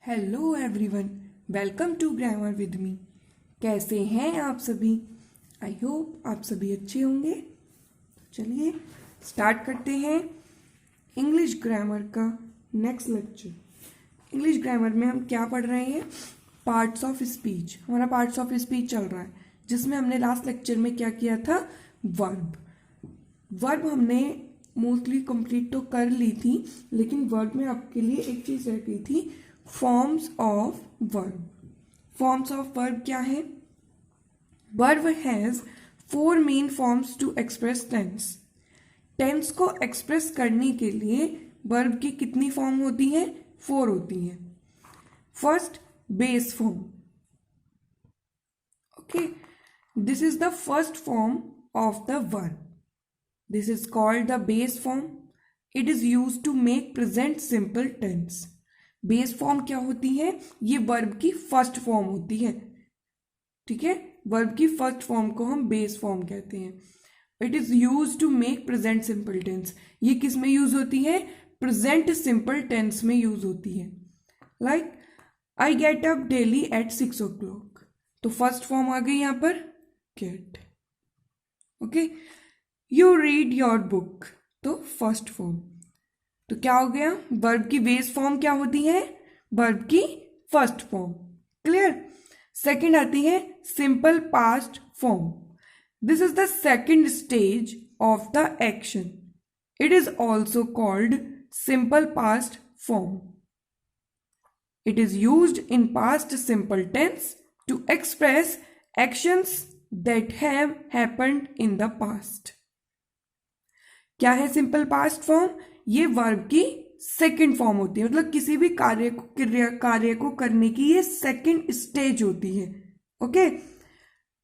Hello everyone, welcome to grammar with me. कैसे हैं आप सभी? आई होप आप सभी अच्छे होंगे। चलिए स्टार्ट करते हैं इंग्लिश ग्रामर का नेक्स्ट लेक्चर। इंग्लिश ग्रामर में हम क्या पढ़ रहे हैं? Parts of speech. हमारा पार्ट्स ऑफ स्पीच चल रहा है, जिसमें हमने लास्ट लेक्चर में क्या किया था? वर्ब हमने मोस्टली कंप्लीट तो कर ली थी, लेकिन वर्ब में आपके लिए एक चीज़ रह गई थी, forms of verb. Forms of verb क्या है? Verb has 4 main forms to express tense. Tense को एक्सप्रेस करने के लिए वर्ब की कितनी फॉर्म होती हैं? 4 होती हैं। First, base form. Okay, this is the first form of the verb. This is called the base form. It is used to make present simple tense. Base form क्या होती है? ये वर्ब की फर्स्ट फॉर्म होती है। ठीक है, verb की फर्स्ट फॉर्म को हम बेस फॉर्म कहते हैं। It is use to make present simple tense. ये किस में यूज होती है? प्रेजेंट सिंपल टेंस में यूज होती है। Like I get up daily at 6 o'clock। तो फर्स्ट फॉर्म आ गई यहां पर, get. Okay, you read your book, तो फर्स्ट फॉर्म। तो क्या हो गया? वर्ब की बेस फॉर्म क्या होती है? वर्ब की फर्स्ट फॉर्म। क्लियर? सेकंड आती है simple past form. This is the second stage of the action. It is also called simple past form. It is used in past simple tense to express actions that have happened in the past. क्या है simple past form? ये verb की second form होती है, मतलब किसी भी कार्य को करने की ये सेकंड स्टेज होती है. Okay,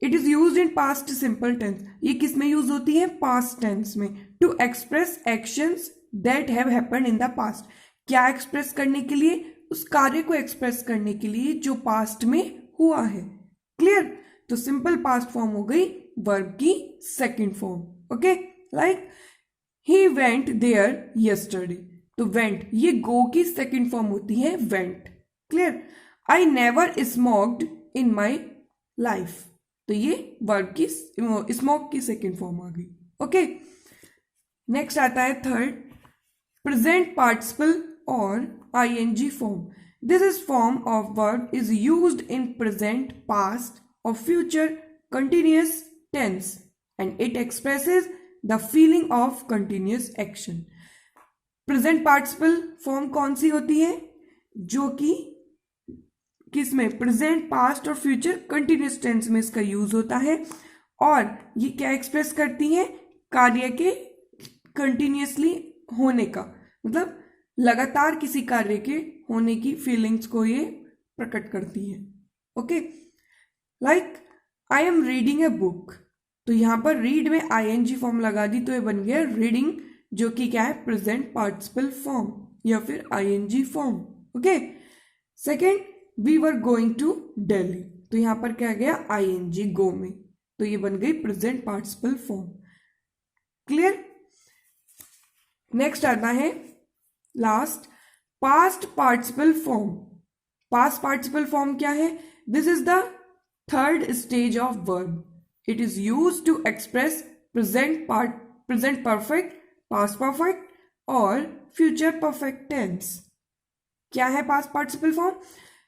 it is used in past simple tense. ये किस में यूज होती है? पास्ट टेंस में. To express actions that have happened in the past. क्या एक्सप्रेस करने के लिए? उस कार्य को एक्सप्रेस करने के लिए जो पास्ट में हुआ है. क्लियर? तो सिंपल पास्ट फॉर्म हो गई वर्ब की second form. Okay, like He went there yesterday. तो went, ये go की सेकेंड फॉर्म होती है went. Clear? I never smoked in my life. तो ये वर्ब की स्मोक की सेकेंड फॉर्म आ गई. ओके, नेक्स्ट आता है थर्ड, प्रेजेंट पार्टिसिपल और ing form. This is form of verb is used in present, past और future continuous tense and it expresses the feeling of continuous action. Present participle form कौन सी होती है? जो कि किसमें? प्रेजेंट, पास्ट और फ्यूचर कंटिन्यूस टेंस में इसका यूज होता है. और ये क्या एक्सप्रेस करती है? कार्य के कंटिन्यूसली होने का, मतलब लगातार किसी कार्य के होने की फीलिंग्स को ये प्रकट करती है. Okay, like I am reading a book. तो यहां पर रीड में ing फॉर्म लगा दी, तो ये बन गया रीडिंग, जो कि क्या है? प्रेजेंट पार्टिसिपल फॉर्म या फिर ing form. Okay, second, we were going to Delhi. तो यहां पर क्या गया? ing गो में, तो ये बन गई present participle form. Clear? Next आता है last, past participle form. Past participle form क्या है? This is the third stage of verb. It is used to express present perfect, past perfect और future perfect tense. क्या है past participle form?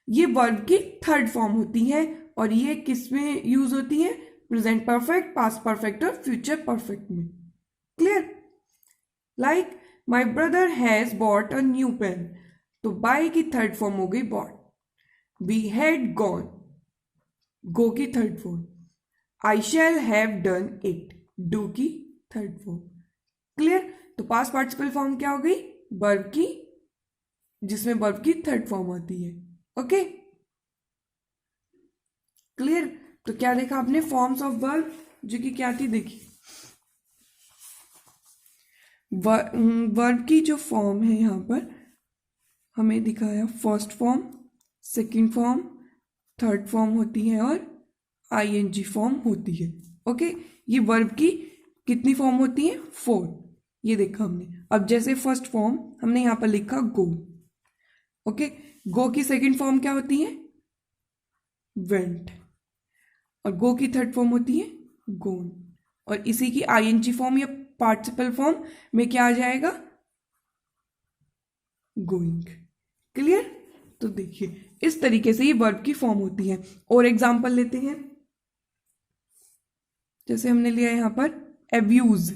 ये verb की third form होती है और ये किस में यूज होती है? प्रेजेंट परफेक्ट, पास्ट परफेक्ट और फ्यूचर परफेक्ट में. Clear? Like my brother has bought a new pen. तो बाय की थर्ड फॉर्म हो गई bought. We had gone, go की third form. I shall have done it, do की third form. Clear? तो past participle form क्या हो गई? वर्ब की, जिसमें वर्ब की थर्ड फॉर्म आती है. Okay, clear? तो क्या देखा आपने? फॉर्म्स ऑफ वर्ब, जो कि क्या थी? देखिए, वर्ब की जो फॉर्म है यहां पर हमें दिखाया, first form, second form, third form होती है और ing फॉर्म होती है. ओके, ये वर्ब की कितनी फॉर्म होती है? 4. ये देखा हमने. अब जैसे फर्स्ट फॉर्म हमने यहां पर लिखा गो, ओके, गो की सेकंड फॉर्म क्या होती है? वेंट। और गो की थर्ड फॉर्म होती है गोन। और इसी की आईएनजी फॉर्म या पार्टिसिपल फॉर्म में क्या आ जाएगा? गोइंग। क्लियर? तो देखिए इस तरीके से ये वर्ब की फॉर्म होती है। और एग्जांपल लेते हैं, जैसे हमने लिया यहां पर एब्यूज,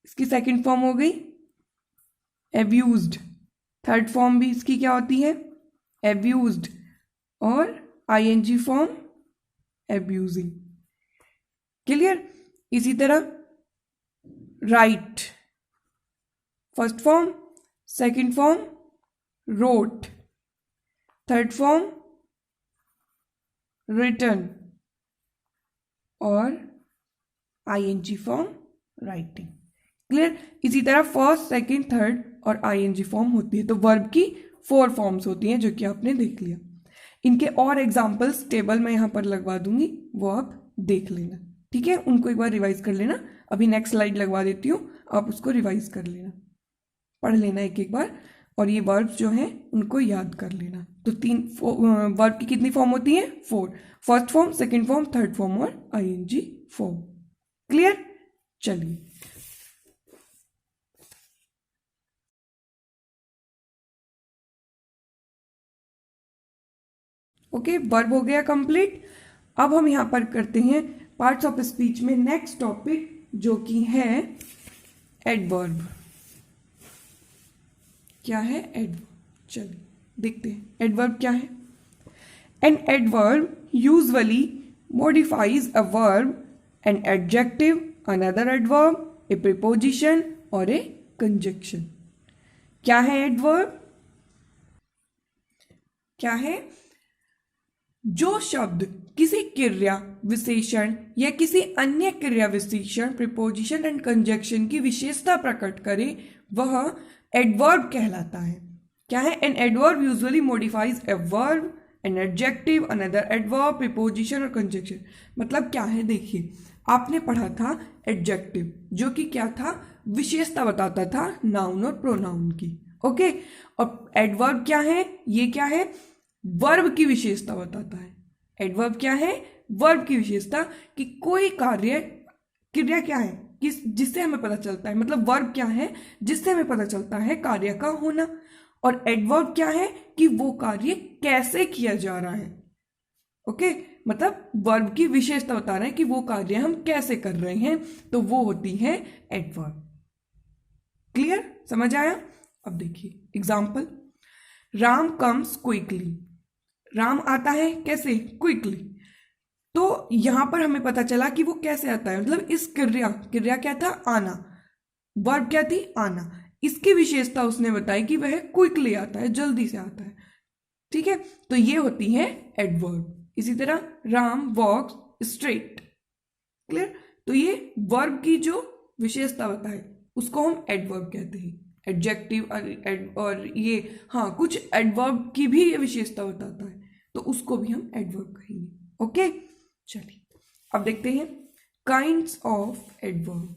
इसकी सेकंड फॉर्म हो गई एब्यूज्ड। थर्ड फॉर्म भी इसकी क्या होती है? एब्यूज्ड। और आईएनजी फॉर्म एब्यूजिंग। क्लियर? इसी तरह write, first form, second form wrote, third form written, और आईएनजी फॉर्म राइटिंग। क्लियर? इसी तरह फर्स्ट, सेकंड, थर्ड और आईएनजी फॉर्म होती है। तो वर्ब की 4 फॉर्म्स होती हैं, जो कि आपने देख लिया। इनके और एग्जाम्पल्स टेबल में यहां पर लगवा दूंगी, वो आप देख लेना। ठीक है, उनको एक बार रिवाइज कर लेना। अभी नेक्स्ट स्लाइड लगवा देती हूँ, आप उसको रिवाइज कर लेना, पढ़ लेना एक एक बार, और ये वर्ब्स जो हैं उनको याद कर लेना। तो 3 वर्ब की कितनी फॉर्म होती है? 4। First form, second form, third form और आईएनजी फॉर्म। क्लियर? चलिए, ओके, वर्ब हो गया कंप्लीट। अब हम यहां पर करते हैं पार्ट्स ऑफ स्पीच में नेक्स्ट टॉपिक, जो कि है एडवर्ब। क्या है एडवर्ब? चलिए देखते हैं एडवर्ब क्या है। An adverb usually modifies a verb, an adjective, another adverb, a preposition और a conjunction। क्या है एडवर्ब? क्या है? जो शब्द किसी क्रिया विशेषण या किसी अन्य क्रिया विशेषण, प्रिपोजिशन एंड कंजक्शन की विशेषता प्रकट करे, वह एडवर्ब कहलाता है। क्या है? An adverb usually modifies a verb, an adjective, another adverb, preposition और कंजक्शन। मतलब क्या है? देखिए, आपने पढ़ा था एडजेक्टिव, जो कि क्या था? विशेषता बताता था नाउन और प्रोनाउन की। ओके, और एडवर्ब क्या है? ये क्या है? वर्ब की विशेषता बताता है। एडवर्ब क्या है? वर्ब की विशेषता, कि कोई कार्य, क्रिया क्या है किस जिससे हमें पता चलता है, मतलब वर्ब क्या है? जिससे हमें पता चलता है कार्य का होना। और एडवर्ब क्या है? कि वो कार्य कैसे किया जा रहा है। ओके, मतलब वर्ब की विशेषता बता रहे हैं कि वो कार्य हम कैसे कर रहे हैं, तो वो होती है एडवर्ब। क्लियर? समझ आया? अब देखिए example, Ram comes quickly. Ram आता है कैसे? क्विकली। तो यहां पर हमें पता चला कि वो कैसे आता है, मतलब इस क्रिया क्या था? आना। वर्ब क्या थी? आना। इसकी विशेषता उसने बताई कि वह क्विकली आता है, जल्दी से आता है। ठीक है, तो ये होती है एडवर्ब। इसी तरह राम वॉक्स स्ट्रेट। क्लियर? तो ये वर्ब की जो विशेषता बताए उसको हम एडवर्ब कहते हैं। एडजेक्टिव और ये, हाँ, कुछ एडवर्ब की भी ये विशेषता बताता है, तो उसको भी हम एडवर्ब कहेंगे। ओके, चलिए अब देखते हैं kinds of adverb.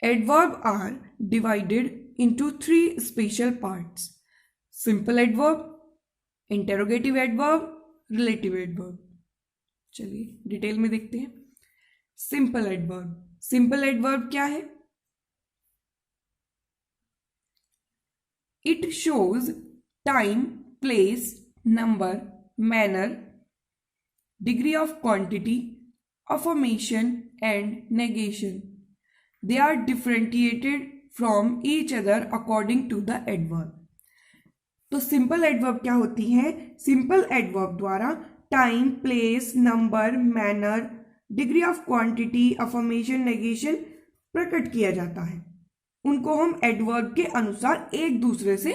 Adverb are divided into 3 special parts: simple adverb, interrogative adverb, relative adverb. चलिए डिटेल में देखते हैं। Simple adverb. सिंपल एडवर्ब क्या है? It shows time, place, number, manner, degree of quantity, affirmation and negation. They are differentiated from each other according to the adverb. तो simple adverb क्या होती है? सिंपल एडवर्ब द्वारा time, place, number, manner, degree of quantity, affirmation, negation प्रकट किया जाता है। उनको हम एडवर्ब के अनुसार एक दूसरे से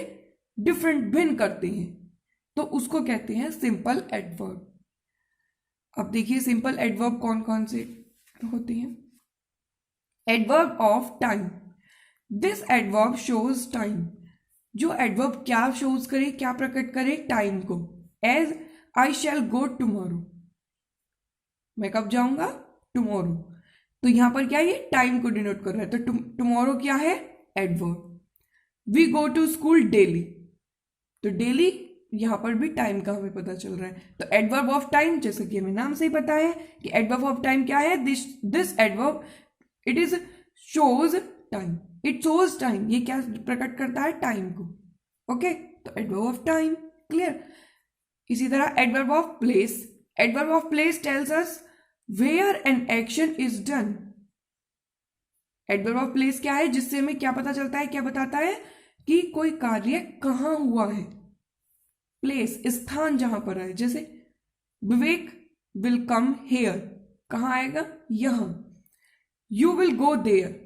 भिन्न करते हैं, तो उसको कहते हैं सिंपल एडवर्ब। अब देखिए सिंपल एडवर्ब कौन कौन से होते हैं। Adverb of time. This adverb shows time. जो एडवर्ब क्या शोज करे, क्या प्रकट करे? टाइम को। As I shell go tomorrow, मैं कब जाऊंगा? टुमारो। तो यहां पर क्या है? ये टाइम को डिनोट कर रहा है, तो टुमारो क्या है? Adverb. We go to school daily. तो डेली यहां पर भी टाइम का हमें पता चल रहा है। तो एडवर्ब ऑफ टाइम, जैसे कि हमें नाम से ही पता है कि एडवर्ब ऑफ टाइम क्या है, this adverb it is shows time, it shows time, ये क्या प्रकट करता है, टाइम को। ओके, तो एडवर्ब ऑफ टाइम क्लियर। इसी तरह adverb of place, adverb of place tells us where an action is done. Adverb of place क्या है, जिससे हमें क्या पता चलता है, क्या बताता है कि कोई कार्य कहां हुआ है। प्लेस स्थान जहां पर है, जैसे विवेक विल कम हेयर, कहां आएगा, यहां। You will go there,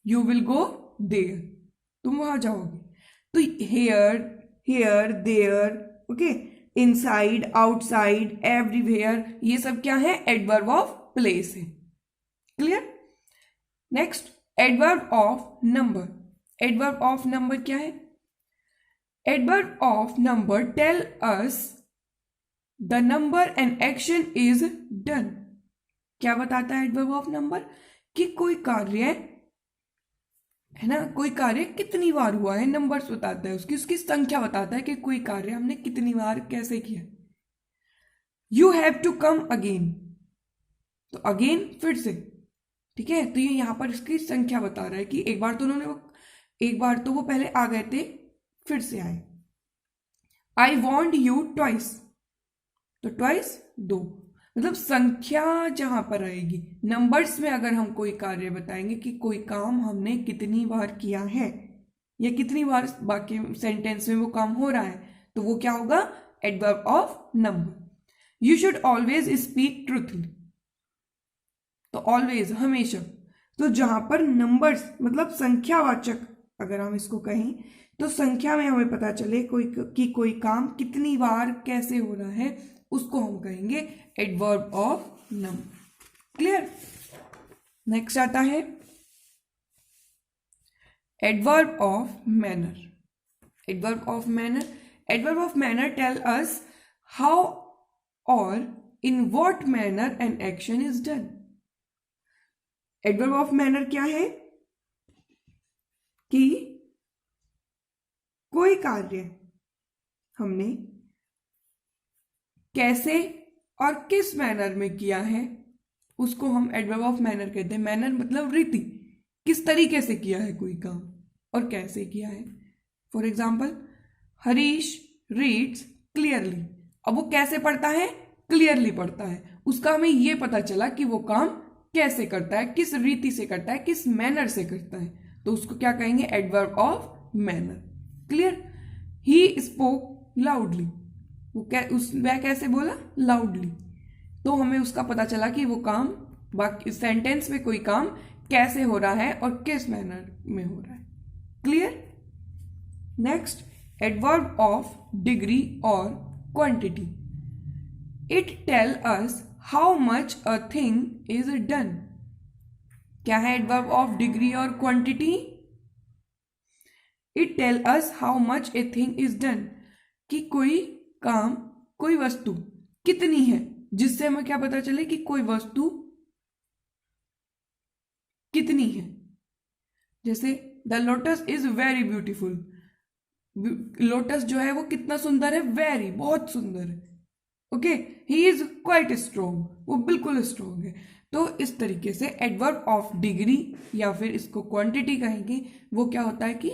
you will go there, तुम वहां जाओगे। तो here, here, there, okay, inside, outside, everywhere, ये सब क्या है, एडवर्ब ऑफ प्लेस है। Clear. Next adverb of number, adverb of number क्या है, adverb of number tell us the number and action is done. क्या बताता है एडवर्ब ऑफ नंबर, कि कोई कार्य है ना, कोई कार्य कितनी बार हुआ है, नंबर्स बताता है उसकी संख्या बताता है कि कोई कार्य हमने कितनी बार कैसे किया। You have to come again, तो अगेन फिर से, ठीक है। तो ये यहां पर इसकी संख्या बता रहा है कि एक बार तो वो पहले आ गए थे, फिर से आए। आई वॉन्ट यू ट्वाइस, तो ट्वाइस दो, मतलब संख्या जहां पर आएगी, नंबर्स में अगर हम कोई कार्य बताएंगे कि कोई काम हमने कितनी बार किया है या कितनी बार बाकी सेंटेंस में वो काम हो रहा है, तो वो क्या होगा, adverb of number. You should always speak truthly, तो ऑलवेज हमेशा, तो जहां पर नंबर्स मतलब संख्यावाचक अगर हम इसको कहें, तो संख्या में हमें पता चले कोई काम कितनी बार कैसे हो रहा है, उसको हम कहेंगे adverb of number. Clear. Next आता है adverb of manner, adverb of manner, adverb of manner tell us how or in what manner an action is done. Adverb of manner क्या है, कि कोई कार्य हमने कैसे और किस मैनर में किया है, उसको हम एडवर्ब ऑफ मैनर कहते हैं। मैनर मतलब रीति, किस तरीके से किया है कोई काम और कैसे किया है। For example Harish reads clearly, अब वो कैसे पढ़ता है, क्लियरली पढ़ता है, उसका हमें ये पता चला कि वो काम कैसे करता है, किस रीति से करता है, किस मैनर से करता है, तो उसको क्या कहेंगे, adverb of manner. Clear. He spoke loudly, वह कैसे बोला, लाउडली, तो हमें उसका पता चला कि वो काम बाकी सेंटेंस में कोई काम कैसे हो रहा है और किस मैनर में हो रहा है। Clear. Next adverb of degree or quantity, it tell us how much a thing is done. क्या है adverb of degree or quantity, it tell us how much a thing is done, कि कोई काम, कोई वस्तु कितनी है, जिससे हमें क्या पता चले कि कोई वस्तु कितनी है। जैसे the lotus is very beautiful, lotus जो है वो कितना सुंदर है, वेरी बहुत सुंदर है। Okay, he is quite strong, वो बिल्कुल स्ट्रोंग है। तो इस तरीके से एडवर्ब ऑफ डिग्री या फिर इसको क्वांटिटी कहेंगे, वो क्या होता है कि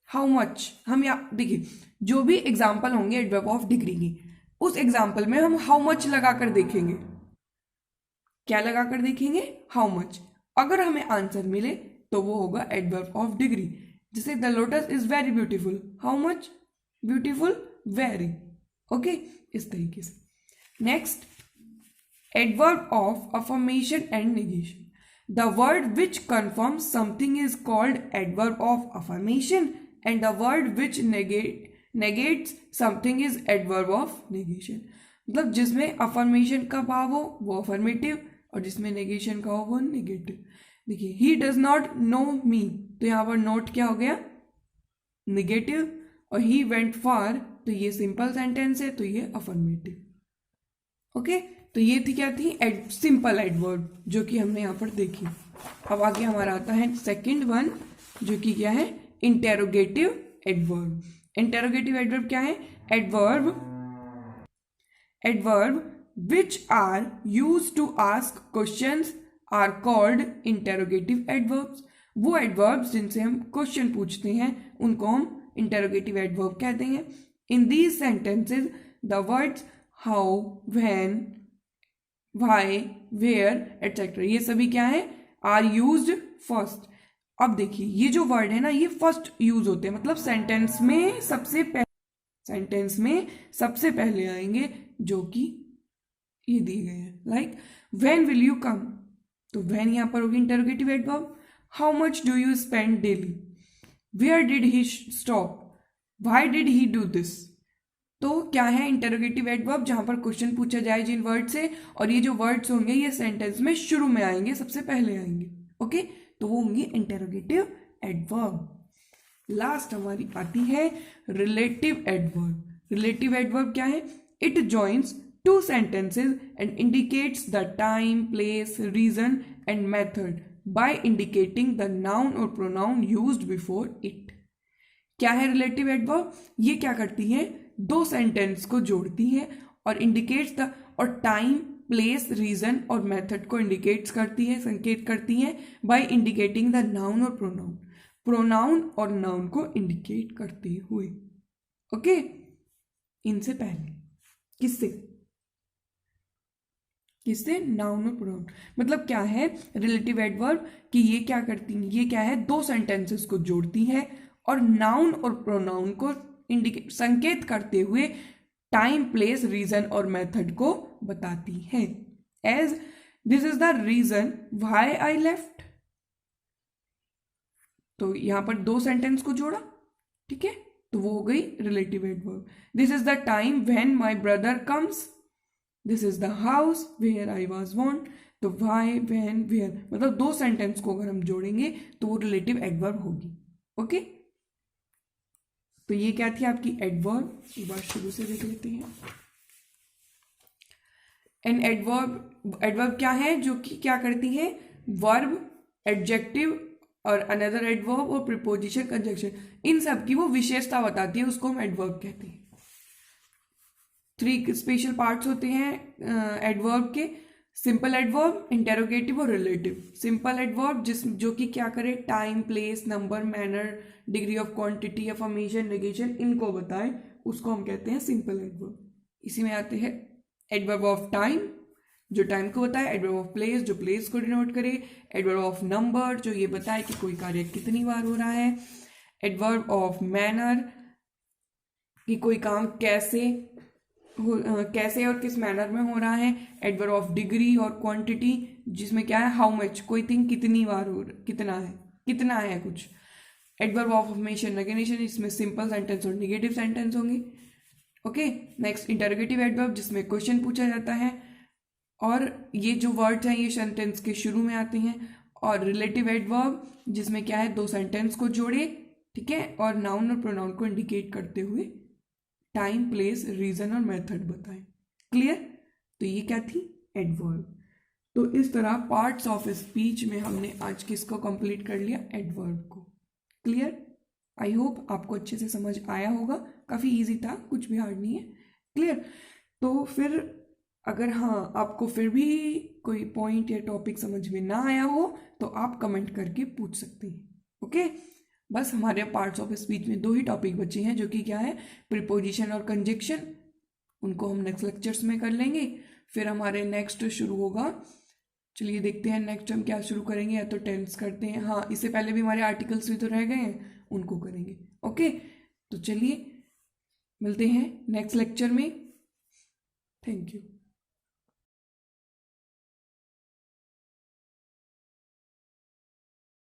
हाउ मच। हम या देखिए जो भी एग्जाम्पल होंगे एडवर्ब ऑफ डिग्री की, उस एग्जाम्पल में हम हाउ मच लगाकर देखेंगे। क्या लगाकर देखेंगे, हाउ मच। अगर हमें आंसर मिले तो वो होगा एडवर्ब ऑफ डिग्री। जैसे the lotus is very beautiful, how much beautiful, very. Okay, इस तरीके से। Next adverb of affirmation and negation, the word which confirms something is called adverb of affirmation and the word which negates something is adverb of negation। मतलब जिसमें affirmation का भाव हो वो affirmative और जिसमें negation का हो वो negative। देखिए he does not know me, तो यहाँ पर not क्या हो गया, negative, और he went far, तो ये simple sentence है, तो ये affirmative। ओके, तो ये थी क्या थी, सिंपल एडवर्ब जो कि हमने यहाँ पर देखी। अब आगे हमारा आता है सेकंड वन, जो कि क्या है, इंटेरोगेटिव एडवर्ब। इंटेरोगेटिव एडवर्ब क्या है, adverb which are used to ask questions are called interrogative adverbs। वो एडवर्ब्स जिनसे हम क्वेश्चन पूछते हैं उनको हम इंटेरोगेटिव एडवर्ब कहते हैं। In these sentences the words how, when, why, where etcetera, ये सभी क्या है, आर यूज्ड फर्स्ट। अब देखिए ये जो वर्ड है ना, ये फर्स्ट यूज होते हैं, मतलब सेंटेंस में सबसे पहले आएंगे, जो कि ये दिए गए हैं। Like when will you come, तो व्हेन यहां पर होगी interrogative adverb. How much do you spend daily, where did he stop, why did he do this. तो क्या है, इंटरोगेटिव एडवर्ब जहां पर क्वेश्चन पूछा जाए जिन वर्ड से, और ये जो वर्ड्स होंगे ये सेंटेंस में शुरू में आएंगे, सबसे पहले आएंगे। ओके, तो वो होंगी इंटरोगेटिव एडवर्ब। लास्ट हमारी आती है रिलेटिव एडवर्ब। रिलेटिव एडवर्ब क्या है, it joins two sentences and indicates the time, place, reason and method by indicating the noun or pronoun used before it। क्या है रिलेटिव एडवर्ब, ये क्या करती है, दो सेंटेंस को जोड़ती है और इंडिकेट्स द, और टाइम, प्लेस, रीजन और मेथड को इंडिकेट्स करती है, संकेत करती है, बाय इंडिकेटिंग द नाउन और प्रोनाउन, प्रोनाउन और नाउन को इंडिकेट करते हुए। ओके, इनसे पहले किससे, नाउन और प्रोनाउन। मतलब क्या है रिलेटिव एडवर्ब कि ये क्या करती है, ये क्या है, दो सेंटेंसेस को जोड़ती है और नाउन और प्रोनाउन को संकेत करते हुए टाइम, प्लेस, रीजन और मेथड को बताती है। As this is the reason why I left, तो यहां पर दो सेंटेंस को जोड़ा, ठीक है, तो वो हो गई relative adverb. This is the time when my brother comes, this is the house where I was born. तो वाई, व्हेन, वेयर, मतलब दो सेंटेंस को अगर हम जोड़ेंगे तो वो रिलेटिव एडवर्ब होगी। ओके, तो ये क्या थी आपकी एडवर्ब, एक बार शुरू से देख लेते हैं। एन एडवर्ब क्या है, जो कि क्या करती है, वर्ब, एडजेक्टिव और अनदर एडवर्ब और प्रीपोजिशन, कंजंक्शन, इन सब की वो विशेषता बताती है, उसको हम एडवर्ब कहते हैं। 3 स्पेशल पार्ट्स होते हैं एडवर्ब के, सिंपल एडवर्ब, इंटेरोगेटिव और रिलेटिव। सिंपल एडवर्ब जो कि क्या करे, time, place, number, manner, degree of quantity, affirmation, negation, इनको बताए, उसको हम कहते हैं सिंपल एडवर्ब। इसी में आते हैं एडवर्ब ऑफ टाइम, जो टाइम को बताए, एडवर्ब ऑफ प्लेस, जो प्लेस को डिनोट करे, एडवर्ब ऑफ नंबर, जो ये बताए कि कोई कार्य कितनी बार हो रहा है, एडवर्ब ऑफ मैनर, कि कोई काम कैसे और किस मैनर में हो रहा है, adverb of degree or quantity, जिसमें क्या है, हाउ मच, कोई थिंग कितनी बार हो, कितना है कुछ, एडवर्ब ऑफ अफर्मेशन, नेगेशन, इसमें सिंपल सेंटेंस और नेगेटिव सेंटेंस होंगे। ओके, नेक्स्ट इंटरोगेटिव एडवर्ब, जिसमें क्वेश्चन पूछा जाता है और ये जो वर्ड्स हैं ये सेंटेंस के शुरू में आते हैं, और रिलेटिव एडवर्ब जिसमें क्या है, दो सेंटेंस को जोड़े, ठीक है, और नाउन और प्रोनाउन को इंडिकेट करते हुए टाइम, प्लेस, रीजन और मेथड बताएं। क्लियर, तो ये क्या थी, एडवर्ब। तो इस तरह पार्ट्स ऑफ स्पीच में हमने आज किसको कंप्लीट कर लिया, एडवर्ब को। क्लियर, आई होप आपको अच्छे से समझ आया होगा, काफ़ी इजी था, कुछ भी हार्ड नहीं है। क्लियर, तो फिर अगर हाँ आपको फिर भी कोई पॉइंट या टॉपिक समझ में ना आया हो तो आप कमेंट करके पूछ सकते हैं। ओके, बस हमारे पार्ट्स ऑफ स्पीच में 2 ही टॉपिक बचे हैं, जो कि क्या है, प्रीपोजिशन और कंजक्शन। उनको हम नेक्स्ट लेक्चर्स में कर लेंगे। फिर हमारे नेक्स्ट शुरू होगा, चलिए देखते हैं नेक्स्ट हम क्या शुरू करेंगे, या तो टेंस करते हैं, हाँ इससे पहले भी हमारे आर्टिकल्स भी तो रह गए हैं, उनको करेंगे। ओके, तो चलिए मिलते हैं नेक्स्ट लेक्चर में। Thank you.